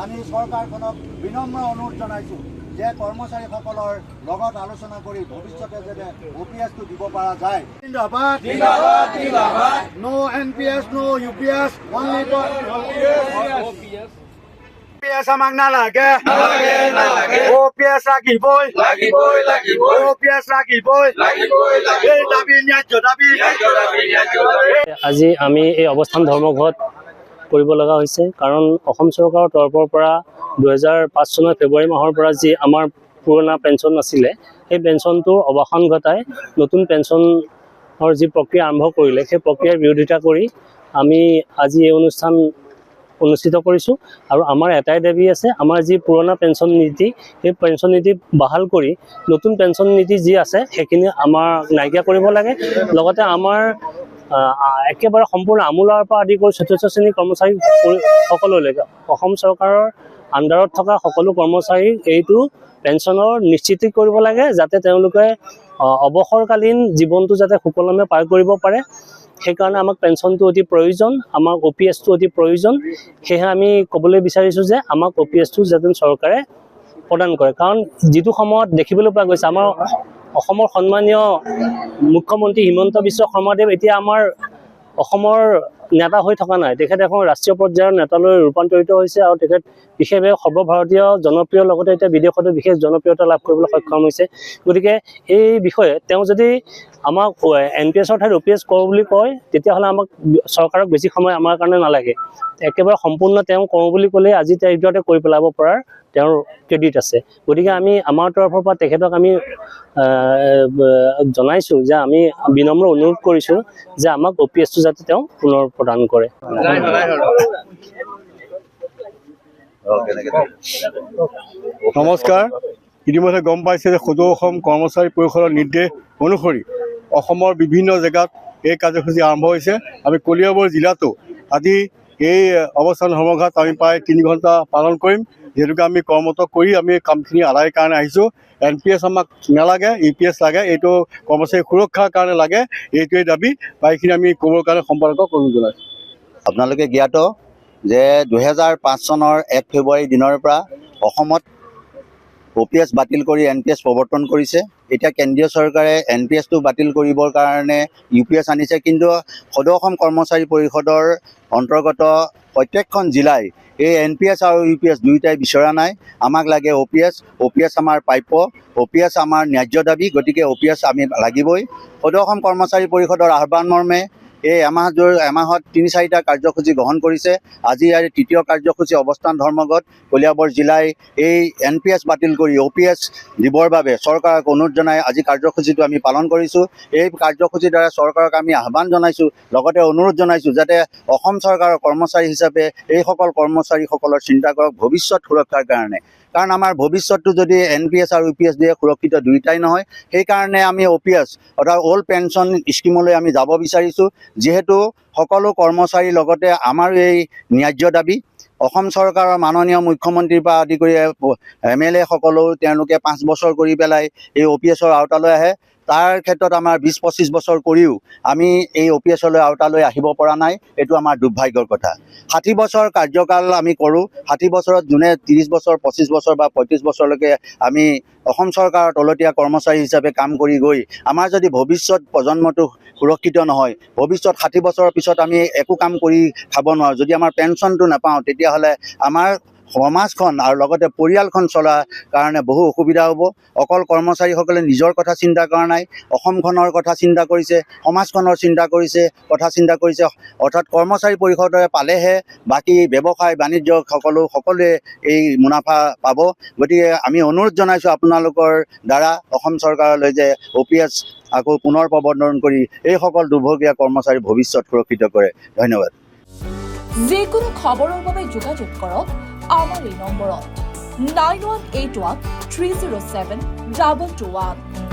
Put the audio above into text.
আমি চৰকাৰখনক বিনম্ৰ অনুৰোধ জনাইছোঁ যে কৰ্মচাৰীসকলৰ লগত আলোচনা কৰি ভৱিষ্যতে যাতে OPSটো দিব পৰা যায়। নো NPS, no UPS, only for OPS আমাক নালাগে, OPS লাগিবই, OPS লাগিবই, এই দাবী ন্যায্য দাবী। আজি আমি এই অৱস্থান ধৰ্মঘট কৰিব লগা হৈছে কাৰণ অসম চৰকাৰৰ তৰফৰ পৰা 2005 চনৰ ফেব্ৰুৱাৰী মাহৰ পৰা যি আমাৰ পুৰণা পেঞ্চন আছিলে সেই পেঞ্চনটোৰ অৱসান ঘটাই নতুন পেঞ্চনৰ যি প্ৰক্ৰিয়া আৰম্ভ কৰিলে সেই প্ৰক্ৰিয়াৰ বিৰোধিতা কৰি আমি আজি এই অনুষ্ঠান অনুষ্ঠিত কৰিছোঁ। আৰু আমাৰ এটাই দাবী আছে, আমাৰ যি পুৰণা পেঞ্চন নীতি সেই পেঞ্চন নীতি বাহাল কৰি নতুন পেঞ্চন নীতি যি আছে সেইখিনি আমাৰ নাইকিয়া কৰিব লাগে। লগতে আমাৰ একেবাৰে সম্পূৰ্ণ আমোলাৰ পৰা আদি কৰি চতুৰ্থ শ্ৰেণীৰ কৰ্মচাৰী সকললৈকে অসম চৰকাৰৰ আণ্ডাৰত থকা সকলো কৰ্মচাৰীক এইটো পেঞ্চনৰ নিশ্চিত কৰিব লাগে যাতে তেওঁলোকে অৱসৰকালীন জীৱনটো যাতে সুকলমে পাৰ কৰিব পাৰে। সেইকাৰণে আমাক পেঞ্চনটো অতি প্ৰয়োজন, আমাক OPSটো অতি প্ৰয়োজন। সেয়েহে আমি ক'বলৈ বিচাৰিছোঁ যে আমাক OPSটো যাতে চৰকাৰে প্ৰদান কৰে। কাৰণ যিটো সময়ত দেখিবলৈ পোৱা গৈছে আমাৰ অসমৰ সন্মানীয় মুখ্যমন্ত্ৰী হিমন্ত বিশ্ব শৰ্মাদেৱ এতিয়া আমাৰ অসমৰ নেতা হৈ থকা নাই, তেখেত এখন ৰাষ্ট্ৰীয় পৰ্যায়ৰ নেতালৈ ৰূপান্তৰিত হৈছে আৰু তেখেত বিশেষভাৱে সৰ্বভাৰতীয় জনপ্ৰিয় লগতে এতিয়া বিদেশতো বিশেষ জনপ্ৰিয়তা লাভ কৰিবলৈ সক্ষম হৈছে। গতিকে এই বিষয়ে তেওঁ যদি আমাক NPSৰ ঠাইত OPS কৰোঁ বুলি কয় তেতিয়াহ'লে আমাক চৰকাৰক বেছি সময় আমাৰ কাৰণে নালাগে, একেবাৰে সম্পূৰ্ণ তেওঁ কৰোঁ বুলি ক'লে আজি তেওঁৰ ভিতৰতে কৰি পেলাব পৰাৰ তেওঁৰ ক্ৰেডিট আছে। গতিকে আমি আমাৰ তৰফৰ পৰা তেখেতক আমি জনাইছোঁ যে আমি বিনম্ৰ অনুৰোধ কৰিছোঁ যে আমাক OPSটো যাতে তেওঁ পুনৰ প্ৰদান কৰে। নমস্কাৰ। ইতিমধ্যে গম পাইছে যে সদৌ অসম কৰ্মচাৰী পৰিষদৰ নিৰ্দেশ অনুসৰি অসমৰ বিভিন্ন জেগাত এই কাৰ্যসূচী আৰম্ভ হৈছে। আমি কলিয়াবৰ জিলাতো আজি এই অৱস্থান ধৰ্মঘট আমি প্ৰায় 3 ঘণ্টা পালন কৰিম, যিহেতুকে আমি কৰ্মৰত কৰি আমি কামখিনি আদায়ৰ কাৰণে আহিছোঁ। NPS আমাক নালাগে, EPS লাগে, এইটো কৰ্মচাৰী সুৰক্ষাৰ কাৰণে লাগে, এইটোৱেই দাবী। বা এইখিনি আমি ক'বৰ কাৰণে সম্পাদকক অনুৰোধ জনাইছোঁ। আপোনালোকে জ্ঞাত যে 2005 চনৰ 1 ফেব্ৰুৱাৰী দিনৰ পৰা অসমত OPS বাতিল কৰি NPS প্ৰৱৰ্তন কৰিছে। এতিয়া কেন্দ্ৰীয় চৰকাৰে NPSটো বাতিল কৰিবৰ কাৰণে UPS আনিছে, কিন্তু সদৌ অসম কৰ্মচাৰী পৰিষদৰ অন্তৰ্গত প্ৰত্যেকখন জিলাই এই NPS আৰু UPS দুয়োটাই বিচৰা নাই। আমাক লাগে OPS। OPS আমাৰ প্ৰাপ্য, OPS আমাৰ ন্যায্য দাবী, গতিকে OPS আমি লাগিবই। সদৌ অসম কৰ্মচাৰী পৰিষদৰ আহ্বান মৰ্মে এই এমাহত 3-4টা কাৰ্যসূচী গ্ৰহণ কৰিছে। আজি ইয়াৰ 3য় কাৰ্যসূচী অৱস্থান ধৰ্মঘট। কলিয়াবৰ জিলাই এই NPS বাতিল কৰি OPS দিবৰ বাবে চৰকাৰক অনুৰোধ জনাই আজি কাৰ্যসূচীটো আমি পালন কৰিছোঁ। এই কাৰ্যসূচীৰ দ্বাৰা চৰকাৰক আমি আহ্বান জনাইছোঁ, লগতে অনুৰোধ জনাইছোঁ যাতে অসম চৰকাৰৰ কৰ্মচাৰী হিচাপে এইসকল কৰ্মচাৰীসকলৰ চিন্তা কৰক ভৱিষ্যত সুৰক্ষাৰ কাৰণে। কাৰণ আমাৰ ভৱিষ্যতটো যদি NPS আৰু UPS দিয়ে সুৰক্ষিত দুয়োটাই নহয়, সেইকাৰণে আমি OPS অৰ্থাৎ অল্ড পেঞ্চন স্কিমলৈ আমি যাব বিচাৰিছোঁ। যিহেতু সকলো কৰ্মচাৰীৰ লগতে আমাৰ এই ন্যায্য দাবী। অসম চৰকাৰৰ মাননীয় মুখ্যমন্ত্ৰীৰ পৰা আদি কৰি MLA সকলেও তেওঁলোকে 5 বছৰ কৰি পেলাই এই OPSৰ আওতালৈ আহে। তাৰ ক্ষেত্ৰত আমাৰ 20-25 বছৰ কৰিও আমি এই OPSলৈ আওতালৈ আহিব পৰা নাই, এইটো আমাৰ দুৰ্ভাগ্যৰ কথা। 60 বছৰ কাৰ্যকাল আমি কৰোঁ, 60 বছৰত যোনে 30 বছৰ 25 বছৰ বা 35 বছৰলৈকে আমি অসম চৰকাৰৰ তলতীয়া কৰ্মচাৰী হিচাপে কাম কৰি গৈ আমাৰ যদি ভৱিষ্যত প্ৰজন্মটো সুৰক্ষিত নহয়, ভৱিষ্যত 60 বছৰৰ পিছত আমি একো কাম কৰি খাব নোৱাৰোঁ, যদি আমাৰ পেঞ্চনটো নাপাওঁ, তেতিয়াহ'লে আমাৰ সমাজখন আৰু লগতে পৰিয়ালখন চলাৰ কাৰণে বহু অসুবিধা হ'ব। অকল কৰ্মচাৰীসকলে নিজৰ কথা চিন্তা কৰা নাই, অসমখনৰ কথা চিন্তা কৰিছে, সমাজখনৰ চিন্তা কৰিছে। অৰ্থাৎ কৰ্মচাৰী পৰিষদে পালেহে বাকী ব্যৱসায় বাণিজ্য সকলোৱে এই মুনাফা পাব। গতিকে আমি অনুৰোধ জনাইছোঁ আপোনালোকৰ দ্বাৰা অসম চৰকাৰলৈ যে OPS আকৌ পুনৰ প্ৰৱৰ্তন কৰি এইসকল দুৰ্ভগীয়া কৰ্মচাৰীৰ ভৱিষ্যত সুৰক্ষিত কৰে। ধন্যবাদ। যিকোনো খবৰৰ বাবে যোগাযোগ কৰক আমাৰ এই নম্বৰত 9181 307 221।